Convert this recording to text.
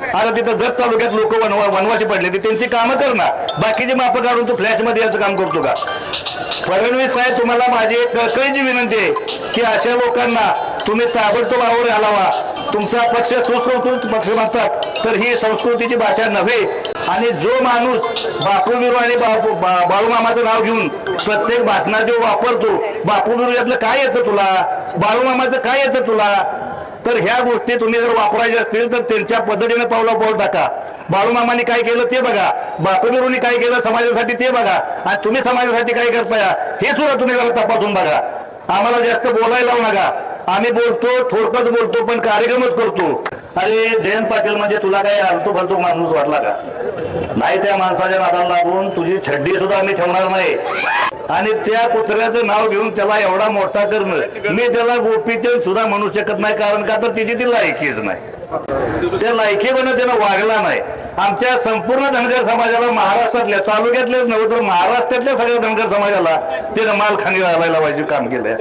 आता तिथं जत तालुक्यात लोक वनवासी पडले त्यांची कामं कर ना, बाकीची मापं काढून तू फ्लॅशमध्ये याचं काम करतो का? फडणवीस साहेब, तुम्हाला माझी एक कळकळीची विनंती आहे की अशा लोकांना तुम्ही ताबडतोब आवर घालावा. तुमचा पक्ष सुसंस्कृत पक्ष म्हणतात, तर ही संस्कृतीची भाषा नव्हे. आणि जो माणूस बापू बिरू आणि बाळूमामाचं नाव घेऊन प्रत्येक भाषणात जो वापरतो, बापू बिरू यातलं काय येतं तुला, बाळूमामाचं काय येतं तुला, तर ह्या गोष्टी तुम्ही जर वापरायच्या असतील तर त्यांच्या पद्धतीने पावलं टाका. बाळूमामाने काय केलं ते बघा, बापू बिरूंनी काय केलं समाजासाठी ते बघा, आणि तुम्ही समाजासाठी काय करताय हे सुद्धा तुम्ही जरा तपासून बघा. आम्हाला जास्त बोलायला लावू नका. आम्ही बोलतो, थोडकंच बोलतो, पण कार्यक्रमच करतो. अरे जयंत पाटील म्हणजे तुला काय आलतो फालतू माणूस वाटला का? नाही, त्या माणसाच्या नादाला लागून तुझी छड्डी सुद्धा आम्ही ठेवणार नाही. आणि त्या कुत्र्याचं नाव घेऊन त्याला एवढा मोठा करणं, मी त्याला गोपीचंद सुद्धा म्हणू शकत नाही. कारण का तर तिची ती लायकीच नाही, त्या लायकीपणे त्यानं वागला नाही. आमच्या संपूर्ण धनगर समाजाला, महाराष्ट्रातल्या तालुक्यातलेच नव्हे तर महाराष्ट्रातल्या सगळ्या धनगर समाजाला त्यानं मालखानी लावायचे काम केलंय.